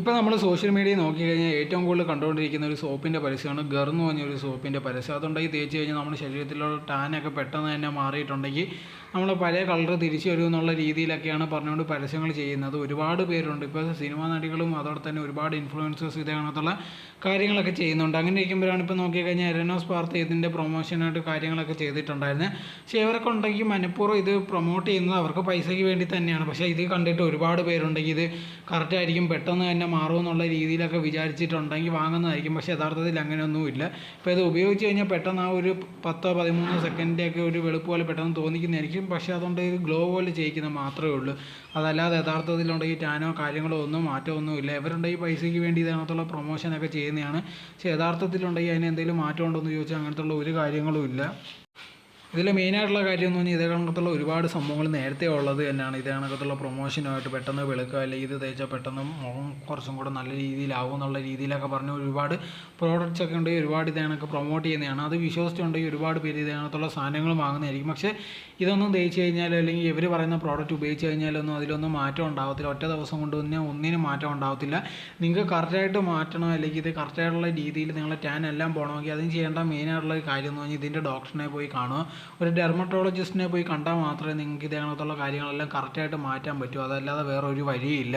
ഇപ്പോൾ നമ്മൾ social media നോക്കിക്കഴിഞ്ഞാൽ ഏറ്റവും കൂടുതൽ കണ്ടുകൊണ്ടിരിക്കുന്ന ഒരു സോപ്പിൻ്റെ പരസ്യമാണ് ഗർ എന്ന് പറഞ്ഞൊരു സോപ്പിൻ്റെ പരസ്യം. അതുണ്ടെങ്കിൽ തേച്ച് കഴിഞ്ഞാൽ നമ്മുടെ ശരീരത്തിലുള്ള ടാനൊക്കെ പെട്ടെന്ന് തന്നെ മാറിയിട്ടുണ്ടെങ്കിൽ നമ്മൾ പഴയ കളർ തിരിച്ചു വരും എന്നുള്ള രീതിയിലൊക്കെയാണ് പറഞ്ഞുകൊണ്ട് പരസ്യങ്ങൾ ചെയ്യുന്നത്. ഒരുപാട് പേരുണ്ട്, ഇപ്പോൾ സിനിമാ നടികളും അതോടെ തന്നെ ഒരുപാട് ഇൻഫ്ലുവൻസേഴ്സ് ഇതേ കണക്കുള്ള കാര്യങ്ങളൊക്കെ ചെയ്യുന്നുണ്ട്. അങ്ങനെ ഇരിക്കുമ്പോഴാണ് ഇപ്പോൾ നോക്കിക്കഴിഞ്ഞാൽ എരനോസ് പാർത്ത് ഇതിൻ്റെ പ്രൊമോഷനായിട്ട് കാര്യങ്ങളൊക്കെ ചെയ്തിട്ടുണ്ടായിരുന്നു. പക്ഷേ ഇവരൊക്കെ ഉണ്ടെങ്കിൽ മനഃപൂർവ്വം ഇത് പ്രൊമോട്ട് ചെയ്യുന്നത് അവർക്ക് പൈസയ്ക്ക് വേണ്ടി തന്നെയാണ്. പക്ഷേ ഇത് കണ്ടിട്ട് ഒരുപാട് പേരുണ്ടെങ്കിൽ ഇത് കറക്റ്റായിരിക്കും, പെട്ടെന്ന് തന്നെ മാറുമെന്നുള്ള രീതിയിലൊക്കെ വിചാരിച്ചിട്ടുണ്ടെങ്കിൽ വാങ്ങുന്നതായിരിക്കും. പക്ഷേ യഥാർത്ഥത്തിൽ അങ്ങനെയൊന്നുമില്ല. ഇപ്പോൾ ഇത് ഉപയോഗിച്ച് കഴിഞ്ഞാൽ പെട്ടെന്ന് ആ ഒരു 10-13 സെക്കൻഡിൻ്റെയൊക്കെ ഒരു വെളുപ്പ് പോലെ പെട്ടെന്ന് തോന്നിക്കുന്നതായിരിക്കും. പക്ഷേ അതുകൊണ്ട് ഇത് ഗ്ലോ പോലെ ചെയ്യിക്കുന്നത് മാത്രമേ ഉള്ളൂ. അതല്ലാതെ യഥാർത്ഥത്തിലുണ്ടെങ്കിൽ ടാനോ കാര്യങ്ങളോ ഒന്നും മാറ്റമൊന്നുമില്ല. ഇവരുണ്ടെങ്കിൽ പൈസയ്ക്ക് വേണ്ടി ഇതിനകത്തുള്ള പ്രൊമോഷനൊക്കെ ചെയ്യുന്നതാണ്. പക്ഷേ യഥാർത്ഥത്തിലുണ്ടെങ്കിൽ അതിന് എന്തെങ്കിലും മാറ്റം ഉണ്ടോ എന്ന് ചോദിച്ചാൽ അങ്ങനത്തുള്ള ഒരു കാര്യങ്ങളും ഇല്ല. ഇതിൽ മെയിനായിട്ടുള്ള കാര്യം എന്ന് പറഞ്ഞാൽ ഇതേ കണക്കത്തുള്ള ഒരുപാട് സംഭവങ്ങൾ നേരത്തെ ഉള്ളത് തന്നെയാണ്. ഇതേ കണക്കത്തുള്ള പ്രൊമോഷനുമായിട്ട് പെട്ടെന്ന് വെളുക്കുക, അല്ലെങ്കിൽ ഇത് തേച്ചാൽ പെട്ടെന്ന് മുഖം കുറച്ചും കൂടെ നല്ല രീതിയിലാവും എന്നുള്ള രീതിയിലൊക്കെ പറഞ്ഞ് ഒരുപാട് പ്രോഡക്റ്റ്സ് ഒക്കെ ഉണ്ടെങ്കിൽ ഒരുപാട് ഇതേ കണക്ക് പ്രൊമോട്ട് ചെയ്യുന്നതാണ്. അത് വിശ്വസിച്ചുണ്ടെങ്കിൽ ഒരുപാട് പേര് ഇതേ കണക്കത്തുള്ള സാധനങ്ങൾ വാങ്ങുന്നതായിരിക്കും. പക്ഷേ ഇതൊന്നും തേച്ച് കഴിഞ്ഞാൽ അല്ലെങ്കിൽ ഇവർ പറയുന്ന പ്രോഡക്റ്റ് ഉപയോഗിച്ച് കഴിഞ്ഞാലൊന്നും അതിലൊന്നും മാറ്റം ഉണ്ടാകത്തില്ല. ഒറ്റ ദിവസം കൊണ്ട് തന്നെ ഒന്നിനും മാറ്റം ഉണ്ടാകത്തില്ല. നിങ്ങൾക്ക് കറക്റ്റായിട്ട് മാറ്റണം, അല്ലെങ്കിൽ ഇത് കറക്റ്റായിട്ടുള്ള രീതിയിൽ നിങ്ങളെ ടാൻ എല്ലാം പോകണമെങ്കിൽ അതിന് ചെയ്യേണ്ട മെയിനായിട്ടുള്ള ഒരു കാര്യം എന്ന് പറഞ്ഞാൽ ഇതിൻ്റെ ഡോക്ടറിനെ പോയി കാണുക. ഒരു ഡെർമറ്റോളജിസ്റ്റിനെ പോയി കണ്ടാൽ മാത്രമേ നിങ്ങൾക്ക് ഇതേ കണക്കത്തുള്ള കാര്യങ്ങളെല്ലാം കറക്റ്റായിട്ട് മാറ്റാൻ പറ്റൂ. അതല്ലാതെ വേറെ ഒരു വഴിയില്ല.